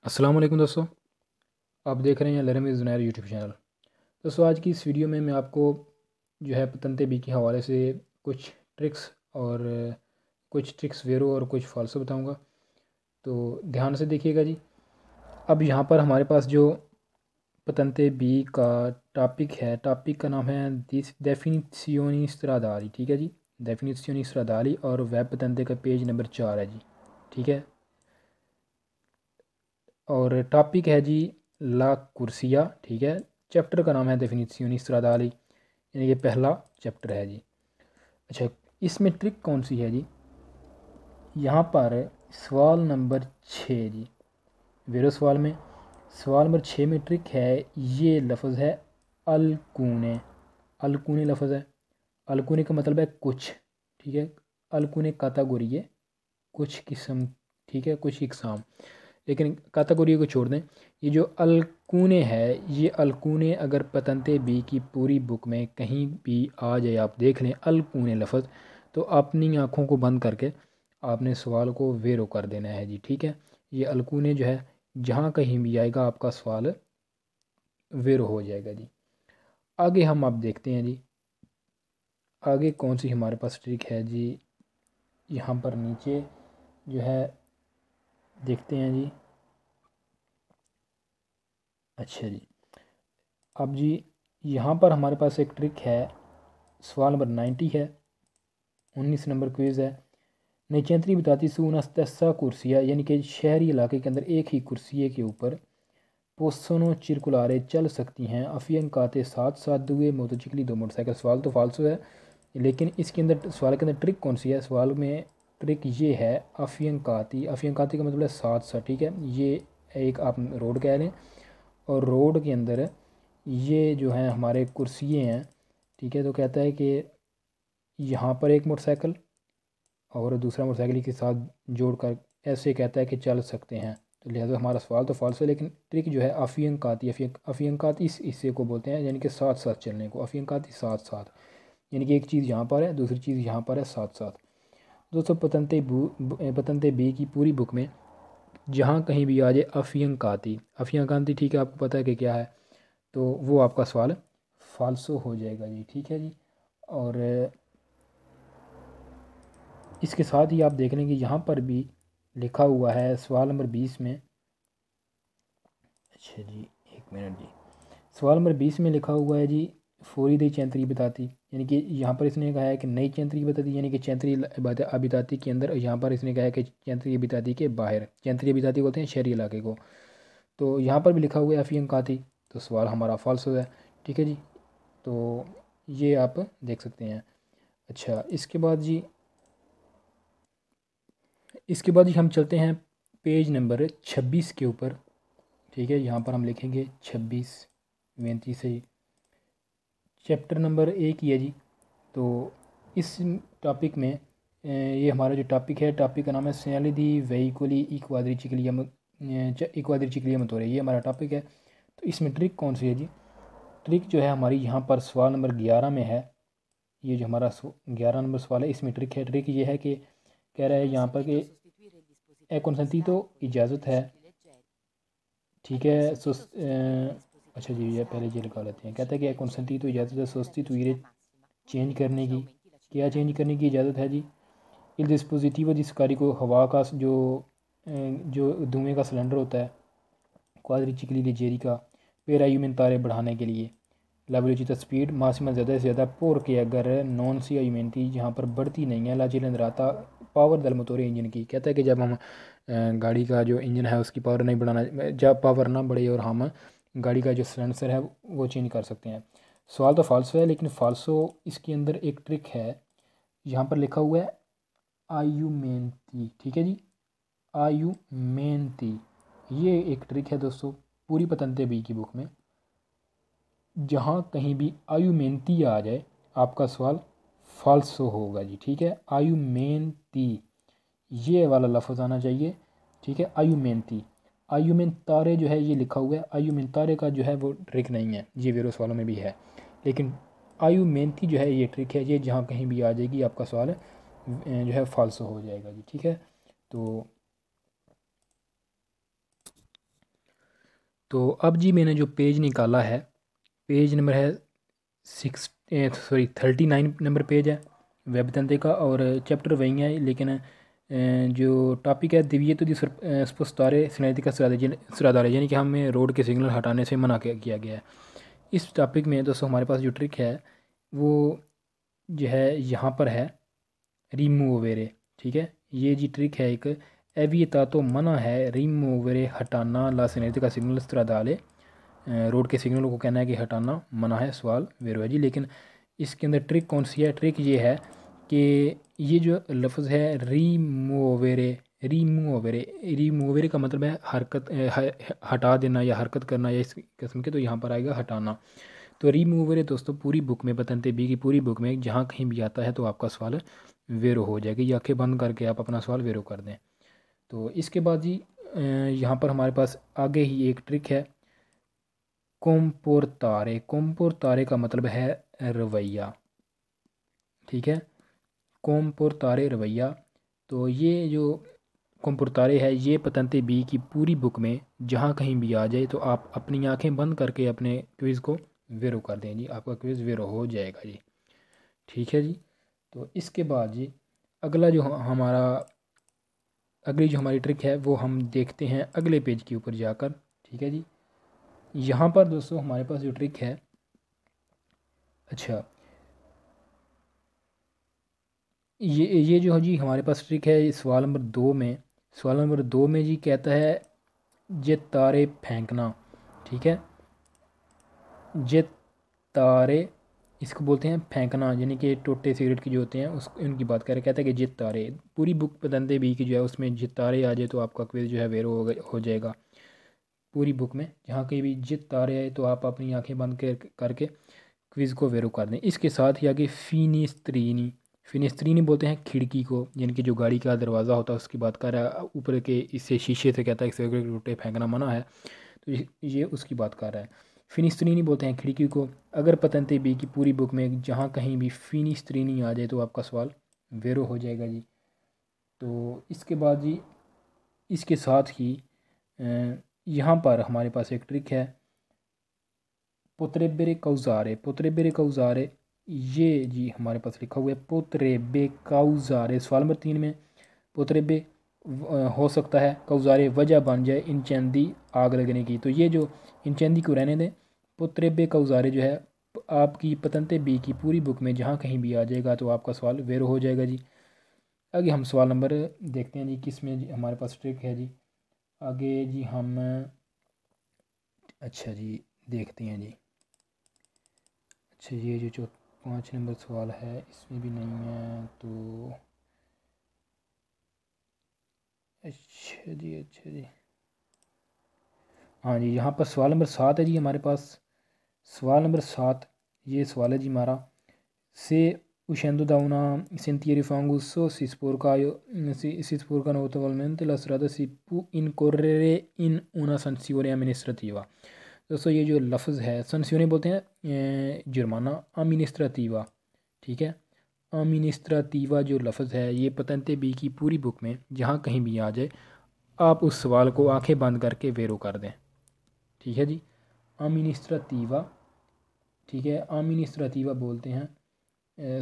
अस्सलाम वालेकुम दोस्तों। आप देख रहे हैं learning with Zunair YouTube channel. दोस्तों, आज की इस वीडियो में मैं आपको जो है पतंते बी के हवाले से कुछ ट्रिक्स और कुछ ट्रिक्स वेरो और कुछ फाल्सो बताऊंगा। तो ध्यान से देखिएगा जी। अब यहाँ पर हमारे पास जो पतंते बी का टॉपिक है, टॉपिक का नाम है दिस डेफिनिशियोनी स्ट्रादाली। ठीक है जी, डेफिनिशियोनी स्ट्रादाली, और वेब पतंते का पेज नंबर 4 है जी। ठीक है, और टॉपिक है जी ला कुर्सिया। ठीक है, चैप्टर का नाम है डेफिनिशियोनी स्ट्रादाली, यानी कि पहला चैप्टर है जी। अच्छा, इसमें ट्रिक कौन सी है जी? यहाँ पर सवाल नंबर 6 जी, वेरो सवाल में, सवाल नंबर 6 में ट्रिक है, ये लफ्ज़ है अलकूने। अलकूने लफ्ज़ है, अलकूने का मतलब है कुछ। ठीक है, अलकूने कातागोरी है, कुछ किस्म। ठीक है, कुछ इकसाम, लेकिन कातागोरी को छोड़ दें। ये जो अलकूने है, ये अलकूने अगर पतंते बी की पूरी बुक में कहीं भी आ जाए, आप देख लें अलकूने लफ्ज़, तो अपनी आँखों को बंद करके आपने सवाल को वेरो कर देना है जी। ठीक है, ये अलकूने जो है जहाँ कहीं भी आएगा आपका सवाल वेरो हो जाएगा जी। आगे हम आप देखते हैं जी, आगे कौन सी हमारे पास ट्रिक है जी। यहाँ पर नीचे जो है देखते हैं जी। अच्छा जी, अब जी यहाँ पर हमारे पास एक ट्रिक है, सवाल नंबर 90 है, 19 नंबर क्विज़ है। निचेंतरी बताती सुनस्तसा कुर्सिया, यानी कि शहरी इलाके के अंदर एक ही कुर्सिए के ऊपर पोसनो चिरकुलारे चल सकती हैं, अफियंकाते साथ साथ दुए मोटरसाइकिल दो मोटरसाइकिल। सवाल तो फालसू है, लेकिन इसके अंदर सवाल के अंदर ट्रिक कौन सी है? सवाल में ट्रिक ये है अफियंकाती। अफियंकाती का मतलब है साथ साथ। ठीक है, ये एक आप रोड कह लें, और रोड के अंदर ये जो है हमारे कुर्सिए हैं। ठीक है, तो कहता है कि यहाँ पर एक मोटरसाइकिल और दूसरा मोटरसाइकिल के साथ जोड़कर ऐसे कहता है कि चल सकते हैं। तो लिहाजा हमारा सवाल तो फॉल्स है, लेकिन ट्रिक जो है अफियंकाती, अफियंकाती इस हिस्से को बोलते हैं, यानी कि साथ साथ चलने को अफियंकाती साथ साथ, यानी कि एक चीज़ यहाँ पर है, दूसरी चीज़ यहाँ पर है, साथ साथ। दोस्तों, पतंते बी की पूरी बुक में जहाँ कहीं भी आ जाए अफियंकाती, अफियंकाती, ठीक है, आपको पता है कि क्या है, तो वो आपका सवाल फाल्सो हो जाएगा जी। ठीक है जी, और इसके साथ ही आप देख लें कि यहाँ पर भी लिखा हुआ है सवाल नंबर 20 में। अच्छा जी, एक मिनट जी, सवाल नंबर 20 में लिखा हुआ है जी फोरी दई चैंतरी बताती, यानी कि यहाँ पर इसने कहा है कि नई चैंतरी बताती, यानी कि चैंतरी अबिताती के अंदर, यहाँ पर इसने कहा है कि चैंतरी अबिताती के बाहर। चैंतरी अबिताती बोलते हैं शहरी इलाके को। तो यहाँ पर भी लिखा हुआ है अफीम काती, तो सवाल हमारा फॉल्स हो है। ठीक है जी, तो ये आप देख सकते हैं। अच्छा, इसके बाद ही हम चलते हैं पेज नंबर 26 के ऊपर। ठीक है, यहाँ पर हम लिखेंगे 26 वेंती से, चैप्टर नंबर 1 ही है जी। तो इस टॉपिक में ये हमारा जो टॉपिक है, टॉपिक का नाम है सैली दी वेहिकुली इक्वाद्रिचिकलिया मतोरे, ये हमारा टॉपिक है। तो इसमें ट्रिक कौन सी है जी? ट्रिक जो है हमारी यहाँ पर सवाल नंबर 11 में है। ये जो हमारा 11 नंबर सवाल है, इसमें ट्रिक है। ट्रिक ये है कि कह रहा है यहाँ पर कि ए कंसेंटी तो इजाज़त है। ठीक है, अच्छा जी, ये पहले ये लगा लेते हैं। कहता है कि ए कंसेंटी तो इजाज़त है सोस्ती तुरे चेंज करने की। क्या चेंज करने की इजाज़त है जी? इल डिस्पोजिटिव, जिस कार्य को हवा का जो धुएँ का सिलेंडर होता है, क्वाड्रिचिकली लेजेरी का पेरायूमिन तारे बढ़ाने के लिए लाइबिलिटी स्पीड मासिमा ज़्यादा से ज़्यादा पोर के अगर नॉन सी आयूमेंटी जहाँ पर बढ़ती नहीं है लाचिलंदराता पावर दल मोटोरे इंजन की। कहता है कि जब हम गाड़ी का जो इंजन है उसकी पावर नहीं बढ़ाना, जब पावर ना बढ़े और हम गाड़ी का जो सिलेंसर है वो चेंज कर सकते हैं। सवाल तो फाल्सो है, लेकिन फाल्सो इसके अंदर एक ट्रिक है। यहाँ पर लिखा हुआ है आयूमेंती। ठीक है जी, आयूमेंती, ये एक ट्रिक है दोस्तों पूरी पतंते बी की बुक में। जहाँ कहीं भी आयुमेंती आ जाए आपका सवाल फाल्सो होगा जी। ठीक है, आयुमेंती ये वाला लफ्ज़ आना चाहिए। ठीक है, आयुमेंती, आयुमेन तारे जो है ये लिखा हुआ है, आयुमेन तारे का जो है वो ट्रिक नहीं है, ये वेरोस वालों में भी है, लेकिन आयुमेंती जो है ये ट्रिक है। ये जहाँ कहीं भी आ जाएगी आपका सवाल जो है फाल्सो हो जाएगा जी। ठीक है, तो तो अब जी मैंने जो पेज निकाला है, पेज नंबर है 39 नंबर पेज है वेब तंत्र का, और चैप्टर वही है, लेकिन जो टॉपिक है दिव्य तो स्पष्टारे सिनेति का सुरादारे, यानी कि हमें रोड के सिग्नल हटाने से मना किया गया है। इस टॉपिक में दोस्तों हमारे पास जो ट्रिक है वो जो है यहाँ पर है रिमूवेरे। ठीक है, ये जी ट्रिक है एक, एवियता तो मना है, रिमूवेरे हटाना, ला सिनेति का सिग्नल स्त्रादाले, रोड के सिग्नल को कहना है कि हटाना मना है, सवाल वेरो है जी। लेकिन इसके अंदर ट्रिक कौन सी है? ट्रिक ये है कि ये जो लफ्ज़ है रिमूवेरे, रिमूवेरे का मतलब है हरकत, हटा देना या हरकत करना या इस किस्म के, तो यहाँ पर आएगा हटाना। तो रिमूवेरे दोस्तों पूरी बुक में, बतनते बी की पूरी बुक में जहाँ कहीं भी आता है तो आपका सवाल वेरो हो जाएगी, या आँखें बंद करके आप अपना सवाल वेरो कर दें। तो इसके बाद जी यहाँ पर हमारे पास आगे ही एक ट्रिक है, कोम्पोर्तारे। कोम्पोर्तारे का मतलब है रवैया। ठीक है, कोम्पोर्तारे रवैया। तो ये जो कोम्पोर्तारे है ये पतंते बी की पूरी बुक में जहाँ कहीं भी आ जाए तो आप अपनी आंखें बंद करके अपने क्विज़ को वेरो कर दें जी, आपका क्विज़ वेरो हो जाएगा जी। ठीक है जी। तो इसके बाद जी अगला जो हमारा अगली जो हमारी ट्रिक है वो हम देखते हैं अगले पेज के ऊपर जाकर। ठीक है जी, यहाँ पर दोस्तों हमारे पास जो ट्रिक है, अच्छा ये जो है जी हमारे पास ट्रिक है सवाल नंबर 2 में। सवाल नंबर 2 में जी कहता है जे तारे फेंकना। ठीक है, जे तारे इसको बोलते हैं फेंकना, यानी कि टोटे सिगरेट की जो होते हैं उस उनकी बात कर रहे। कहता है कि जित तारे, पूरी बुक पतंदे बी की जो है उसमें जित तारे आ जाए तो आपका क्विज जो है वेरो हो जाएगा। पूरी बुक में जहाँ कहीं भी जित तारे आए तो आप अपनी आंखें बंद करके क्विज़ को वेरो कर दें। इसके साथ ही आगे फिनिस्त्रीनी, फिनिस्त्रीनी बोलते हैं खिड़की को, यानी कि जो गाड़ी का दरवाज़ा होता है उसकी बात कर रहा है, ऊपर के इससे शीशे से कहता है कि सिगरेट के टुट्टे फेंकना मना है, तो ये उसकी बात कर रहा है। फिनिस्त्रीनी बोलते हैं खिड़की को। अगर पतंते बी की पूरी बुक में जहाँ कहीं भी फिनिस्त्रीनी आ जाए तो आपका सवाल वेरो हो जाएगा जी। तो इसके बाद जी इसके साथ ही यहाँ पर हमारे पास एक ट्रिक है, पोत्रेबेरे कौजारे। पोत्रेबेरे कौजारे ये जी हमारे पास लिखा हुआ है पोत्रेबे कौजारे। सवाल नंबर 3 में पोत्रेबे हो सकता है, कौजारे वजह बन जाए इंचेंदी आग लगने की, तो ये जो इंचेंदी को रहने दें। पोत्रेबे कौजारे जो है आपकी पतंते बी की पूरी बुक में जहाँ कहीं भी आ जाएगा तो आपका सवाल वेरो हो जाएगा जी। आगे हम सवाल नंबर देखते हैं जी किस में जी हमारे पास ट्रिक है जी। आगे जी हम अच्छा जी देखते हैं जी। अच्छा ये जो 5 नंबर सवाल है इसमें भी नहीं है, तो अच्छा जी, अच्छा जी, हाँ जी यहाँ पर सवाल नंबर 7 है जी हमारे पास। सवाल नंबर 7 ये सवाल है जी हमारा, से uscendo da una sentieri fangoso si sporcano autovolmente la strada si può incorrere in una sanzione amministrativa। दोस्तों ये जो लफ्ज़ है संसियोने बोलते हैं जुर्माना, अमिनिस्ट्रेटिवा। ठीक है, अमिनिस्ट्रेटिवा जो लफ्ज़ है ये पतंते बी की पूरी बुक में जहाँ कहीं भी आ जाए आप उस सवाल को आंखें बंद करके वेरो कर दें। ठीक है जी, अमिनिस्ट्रेटिवा। ठीक है, अमिनिस्ट्रेटिवा बोलते हैं,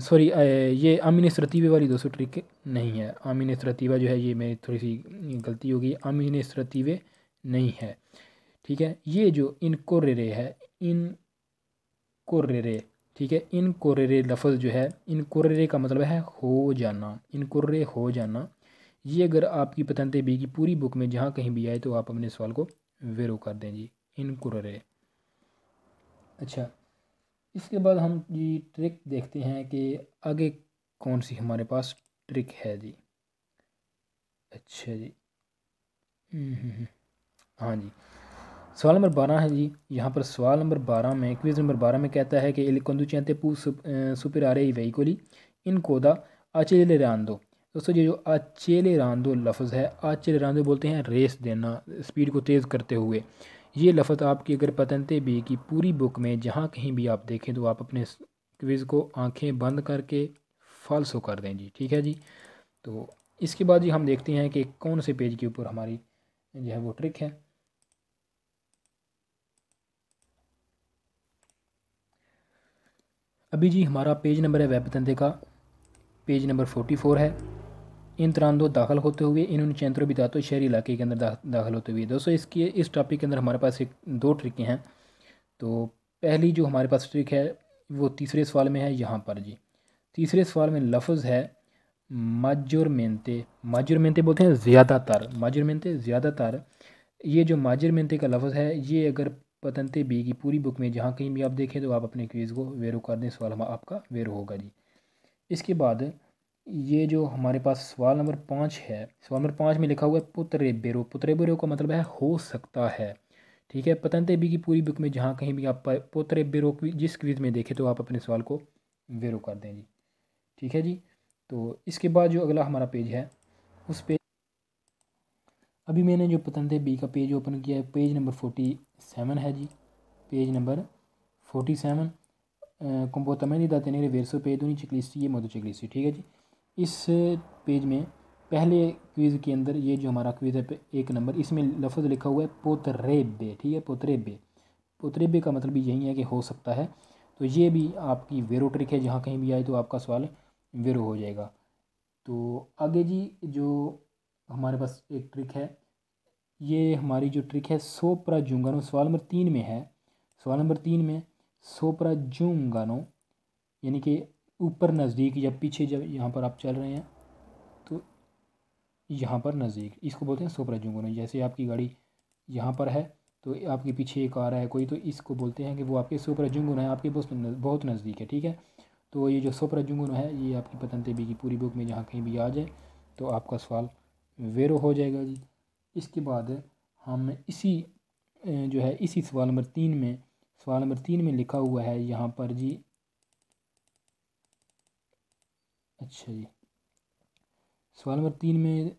सॉरी ये अमिनिस्ट्रेटिवा वाली दोस्तों ट्रिक नहीं है। अमिनिस्ट्रेटिवा जो है ये मेरी थोड़ी सी गलती होगी, अमिनिस्ट्रेटिवे नहीं है। ठीक है, ये जो इनकोरेरे है, इनकोरेरे, ठीक है, इनकोरेरे लफ्ज़ जो है, इनकोरेरे का मतलब है हो जाना, इनकोरेरे हो जाना। ये अगर आपकी पतंते बी की पूरी बुक में जहाँ कहीं भी आए तो आप अपने सवाल को वेरो कर दें जी, इनकोरेरे। अच्छा, इसके बाद हम जी ट्रिक देखते हैं कि आगे कौन सी हमारे पास ट्रिक है जी। अच्छा जी, हाँ जी, सवाल नंबर 12 है जी। यहाँ पर सवाल नंबर 12 में, क्विज नंबर 12 में कहता है कि il conducente può superare i veicoli in coda accelerando। दोस्तों ये जो accelerando लफ्ज़ है, accelerando बोलते हैं रेस देना, स्पीड को तेज़ करते हुए। ये लफ्ज़ आपकी अगर पतंते बी की पूरी बुक में जहाँ कहीं भी आप देखें तो आप अपने क्विज़ को आंखें बंद करके फॉल्सो कर दें जी। ठीक है जी। तो इसके बाद जी हम देखते हैं कि कौन से पेज के ऊपर हमारी जो है वो ट्रिक है। अभी जी हमारा पेज नंबर है वेब तंते का, पेज नंबर 44 है। इन तरांदो दाखिल होते हुए इन्होंने चैंत्रो बितातो शहरी इलाके के अंदर दाखिल होते हुए। दोस्तों इसकी इस टॉपिक के अंदर हमारे पास एक दो ट्रिकें हैं। तो पहली जो हमारे पास ट्रिक है वो तीसरे सवाल में है। यहाँ पर जी तीसरे सवाल में लफ्ज़ है माजुरमेंते। माजुरमेंते बोलते हैं ज़्यादातर, माजुरमेंते ज़्यादातर। ये जो माजुरमेंते का लफ्ज़ है ये अगर पतंते बी की पूरी बुक में जहाँ कहीं भी आप देखें तो आप अपने क्विज़ को वेरो कर दें, सवाल आपका वेरो होगा जी। इसके बाद ये जो हमारे पास सवाल नंबर 5 है, सवाल नंबर 5 में लिखा हुआ है पुत्रेबेरो। पुत्रेबेरो का मतलब है हो सकता है, ठीक है। पतंते बी की पूरी बुक में जहाँ कहीं भी आप पुत्रेबेरो जिस क्विज़ में देखें तो आप अपने सवाल को वेरो कर दें जी, ठीक है जी। तो इसके बाद जो अगला हमारा पेज है उस पेज, अभी मैंने जो पतंते बी का पेज ओपन किया है पेज नंबर 47 है जी, पेज नंबर 47 कंपोतमेंट दा तेनेरे verso पेज दूनी चेकलिस्ट ये मोदो चेकलिस्ट, ठीक है जी। इस पेज में पहले क्विज़ के अंदर ये जो हमारा क्विज़ है एक नंबर, इसमें लफ्ज़ लिखा हुआ है पोतरेबे, ठीक है। पोतरेबे, पोतरेबे का मतलब भी यही है कि हो सकता है। तो ये भी आपकी वेरो ट्रिक है, जहाँ कहीं भी आए तो आपका सवाल वेरो हो जाएगा। तो आगे जी जो हमारे पास एक ट्रिक है, ये हमारी जो ट्रिक है सोप्राजुंगानो, सवाल नंबर 3 में है। सवाल नंबर 3 में सोप्राजुंगानो यानी कि ऊपर नज़दीक या पीछे, जब यहाँ पर आप चल रहे हैं तो यहाँ पर नज़दीक, इसको बोलते हैं सोप्राजुंगानो। जैसे आपकी गाड़ी यहाँ पर है तो आपके पीछे एक आ रहा है कोई, तो इसको बोलते हैं कि वो आपके सोप्राजुंगानो है, आपके बहुत नज़दीक है, ठीक है। तो ये जो सोप्राजुंगानो है ये आपकी पतंते बी की पूरी बुक में जहाँ कहीं भी आ जाए तो आपका सवाल वेरो हो जाएगा जी। इसके बाद हम इसी जो है इसी सवाल नंबर 3 में, सवाल नंबर 3 में लिखा हुआ है यहाँ पर जी, अच्छा जी सवाल नंबर 3 में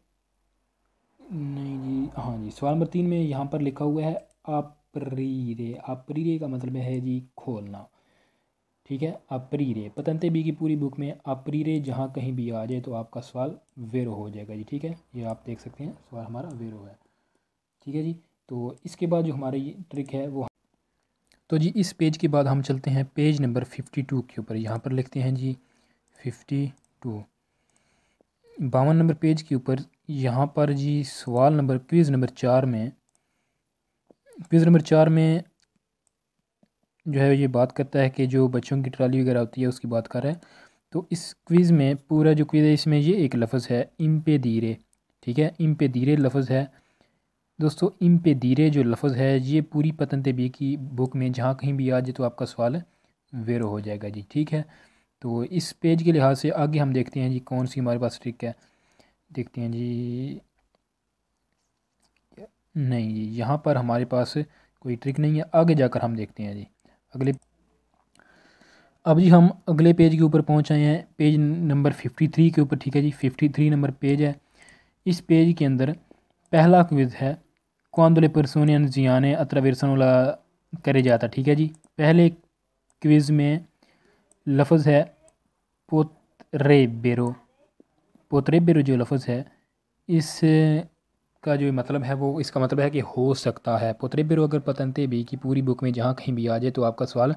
नहीं जी, हाँ जी सवाल नंबर 3 में यहाँ पर लिखा हुआ है अप्रीरे। अप्रीरे का मतलब है जी खोलना, ठीक है। अप्रीरे, पतंते बी की पूरी बुक में अप्रीरे जहाँ कहीं भी आ जाए तो आपका सवाल वेरो हो जाएगा जी, ठीक है। ये आप देख सकते हैं सवाल हमारा वेरो है, ठीक है जी। तो इसके बाद जो हमारी ट्रिक है वो, तो जी इस पेज के बाद हम चलते हैं पेज नंबर 52 के ऊपर। यहाँ पर लिखते हैं जी 52, 52 नंबर पेज के ऊपर। यहाँ पर जी सवाल नंबर क्विज़ नंबर 4 में, क्विज़ नंबर 4 में जो है ये बात करता है कि जो बच्चों की ट्राली वगैरह होती है उसकी बात कर रहा है। तो इस क्विज़ में पूरा जो क्विज़ है इसमें ये एक लफ्ज़ है इम्पेदीरे, ठीक है। इम्पेदीरे लफ्ज़ है दोस्तों। इम्पेदीरे जो लफ्ज़ है ये पूरी पतंते बी की बुक में जहाँ कहीं भी आ जाए तो आपका सवाल वेरो हो जाएगा जी, ठीक है। तो इस पेज के लिहाज से आगे हम देखते हैं जी कौन सी हमारे पास ट्रिक है, देखते हैं जी। नहीं जी यहाँ पर हमारे पास कोई ट्रिक नहीं है, आगे जाकर हम देखते हैं जी अगले। अब जी हम अगले पेज के ऊपर पहुंच आए हैं, पेज नंबर 53 के ऊपर, ठीक है जी। 53 नंबर पेज है। इस पेज के अंदर पहला क्विज़ है क्वांदो ले पर्सोने अनजियाने अत्रावेर्सनोला करे जाता, ठीक है जी। पहले क्विज़ में लफ्ज़ है पोत्रेबेरो। पोत्रेबेरो जो लफ्ज़ है इस का जो मतलब है वो, इसका मतलब है कि हो सकता है। पोत्रेबेरो अगर पतंते बी की पूरी बुक में जहाँ कहीं भी आ जाए तो आपका सवाल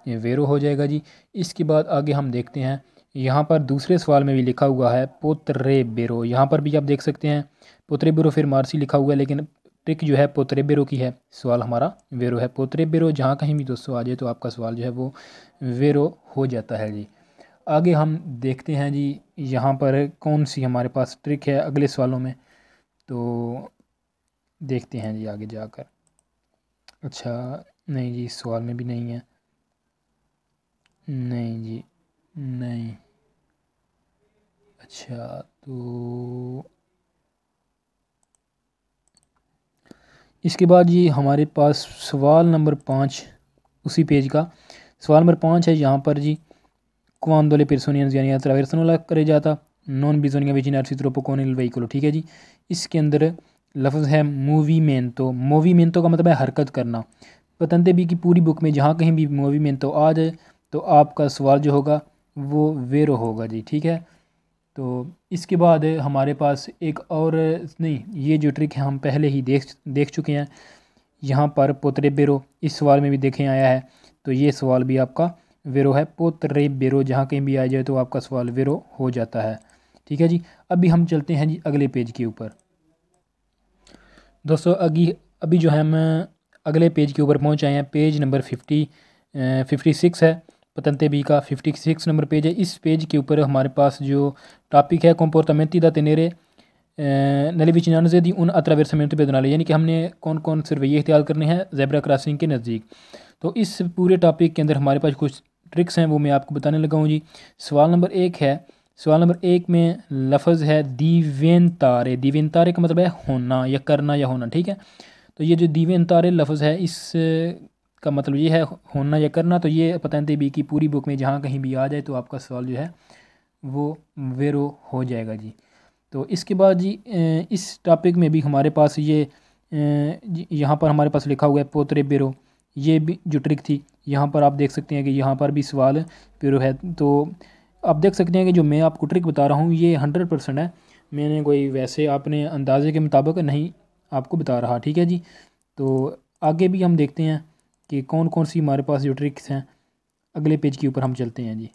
वेरो हो जाएगा जी। इसके बाद आगे हम देखते हैं, यहाँ पर दूसरे सवाल में भी लिखा हुआ है पोत्रेबेरो। यहाँ पर भी आप देख सकते हैं पोत्रेबेरो फिर मार्सी लिखा हुआ है, लेकिन ट्रिक जो है पोत्रेबेरो की है, सवाल हमारा वेरो है। पोत्रेबेरो जहाँ कहीं भी दोस्तों आ जाए तो आपका सवाल जो है वो वेरो हो जाता है जी। आगे हम देखते हैं जी यहाँ पर कौन सी हमारे पास ट्रिक है अगले सवालों में, तो देखते हैं जी आगे जाकर। अच्छा नहीं जी सवाल में भी नहीं है, नहीं जी नहीं। अच्छा तो इसके बाद जी हमारे पास सवाल नंबर 5 उसी पेज का सवाल नंबर 5 है। यहाँ पर जी quando le persone anziane attraversano la carreggiata non bisogna avvicinarsi troppo con il veicolo, ठीक है जी। इसके अंदर लफ्ज़ है मूवीमेंटो। मूवीमेंटो का मतलब है हरकत करना। पतंते बी की पूरी बुक में जहाँ कहीं भी मूवीमेंटो आ जाए तो आपका सवाल जो होगा वो वेरो होगा जी, ठीक है। तो इसके बाद हमारे पास एक और, नहीं ये जो ट्रिक है हम पहले ही देख चुके हैं। यहाँ पर पोत्रेबेरो इस सवाल में भी देखें आया है, तो ये सवाल भी आपका वेरो है, पोतरे बेरो जहाँ कहीं भी आ जाए तो आपका सवाल वेरो हो जाता है। ठीक है जी। अभी हम चलते हैं जी अगले पेज के ऊपर। दोस्तों अभी जो है हम अगले पेज के ऊपर पहुँच आए हैं। पेज नंबर 56 है, patente बी का 56 नंबर पेज है। इस पेज के ऊपर हमारे पास जो टॉपिक है comportamenti da tenere नली विचनानजे दी उन अत्रावेरसमेंट पेदनाले, यानी कि हमने कौन कौन से रवैये इख्तियार करने हैं ज़ेब्रा क्रॉसिंग के नज़दीक। तो इस पूरे टॉपिक के अंदर हमारे पास कुछ ट्रिक्स हैं, वो मैं आपको बताने लगा हूँ जी। सवाल नंबर 1 है, सवाल नंबर 1 में लफ्ज़ है दीवेंतारे। दीवेंतारे का मतलब है होना या करना या होना। ठीक है, तो ये जो दीवेंतारे लफ्ज़ है इस का मतलब ये है होना या करना। तो ये patente बी की पूरी बुक में जहाँ कहीं भी आ जाए तो आपका सवाल जो है वो वेरो हो जाएगा जी। तो इसके बाद जी इस टॉपिक में भी हमारे पास ये यहाँ पर हमारे पास लिखा हुआ है पोतरे बेरो। ये भी जो ट्रिक थी, यहाँ पर आप देख सकते हैं कि यहाँ पर भी सवाल बेरो है। तो आप देख सकते हैं कि जो मैं आपको ट्रिक बता रहा हूँ ये 100% है, मैंने कोई वैसे आपने अंदाजे के मुताबिक नहीं आपको बता रहा। ठीक है जी। तो आगे भी हम देखते हैं कि कौन कौन सी हमारे पास जो ट्रिक्स हैं। अगले पेज के ऊपर हम चलते हैं जी।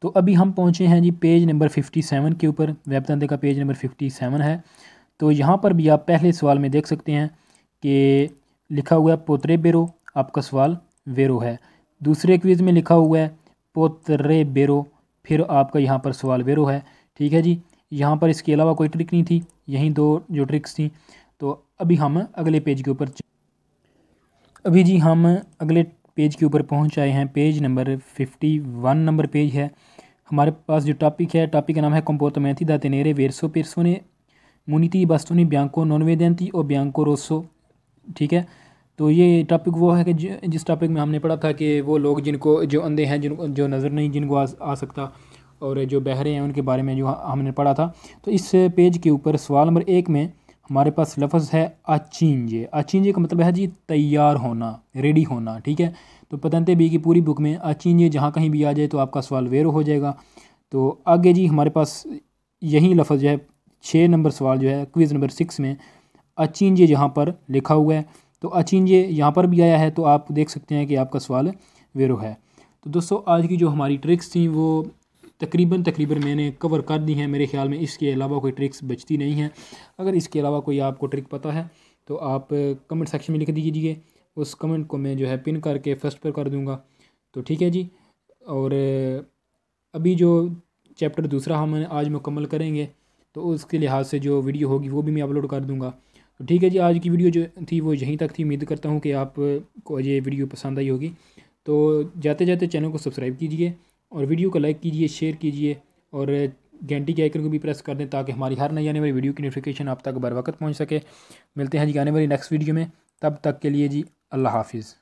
तो अभी हम पहुँचे हैं जी पेज नंबर 57 के ऊपर। वेब patente का पेज नंबर 57 है। तो यहाँ पर भी आप पहले सवाल में देख सकते हैं कि लिखा हुआ है पोतरे बेरो, आपका सवाल वेरो है। दूसरे क्विज़ में लिखा हुआ है पोतरे बेरो, फिर आपका यहाँ पर सवाल वेरो है। ठीक है जी। यहाँ पर इसके अलावा कोई ट्रिक नहीं थी, यही दो जो ट्रिक्स थी। तो अभी हम अगले पेज के ऊपर अभी जी हम अगले पेज के ऊपर पहुँच आए हैं। पेज नंबर 51 नंबर पेज है। हमारे पास जो टॉपिक है, टॉपिक का नाम है comportamenti da tenere verso persone muniti di bastoni bianco non vedenti o bianco rosso। ठीक है, तो ये टॉपिक वो है कि जिस टॉपिक में हमने पढ़ा था कि वो लोग जिनको जो अंधे हैं, जिनको जो नज़र नहीं जिनको आ सकता, और जो बहरे हैं उनके बारे में जो हमने पढ़ा था। तो इस पेज के ऊपर सवाल नंबर 1 में हमारे पास लफ्ज़ है अचिंजे। अचिंजे का मतलब है जी तैयार होना, रेडी होना। ठीक है, तो patente बी की पूरी बुक में अचिंजे जहाँ कहीं भी आ जाए तो आपका सवाल वेरो हो जाएगा। तो आगे जी हमारे पास यही लफ्ज़ जो है 6 नंबर सवाल जो है क्विज़ नंबर 6 में अचिंजे जहाँ पर लिखा हुआ है, तो अचिंजे यहाँ पर भी आया है, तो आप देख सकते हैं कि आपका सवाल वेरो है। तो दोस्तों आज की जो हमारी ट्रिक्स थी वो तकरीबन मैंने कवर कर दी हैं। मेरे ख्याल में इसके अलावा कोई ट्रिक्स बचती नहीं हैं। अगर इसके अलावा कोई आपको ट्रिक पता है तो आप कमेंट सेक्शन में लिख दीजिए, उस कमेंट को मैं जो है पिन करके फर्स्ट पर कर दूंगा। तो ठीक है जी। और अभी जो चैप्टर दूसरा हम आज मुकम्मल करेंगे तो उसके लिहाज से जो वीडियो होगी वो भी मैं अपलोड कर दूंगा। तो ठीक है जी, आज की वीडियो जो थी वो यहीं तक थी। उम्मीद करता हूँ कि आपको ये वीडियो पसंद आई होगी। तो जाते जाते चैनल को सब्सक्राइब कीजिए और वीडियो को लाइक कीजिए, शेयर कीजिए और घंटी के आइकन को भी प्रेस कर दें ताकि हमारी हर नई आने वाली वीडियो की नोटिफिकेशन आप तक बर वक्त पहुँच सके। मिलते हैं जी आने वाली नेक्स्ट वीडियो में, तब तक के लिए जी अल्लाह हाफिज़।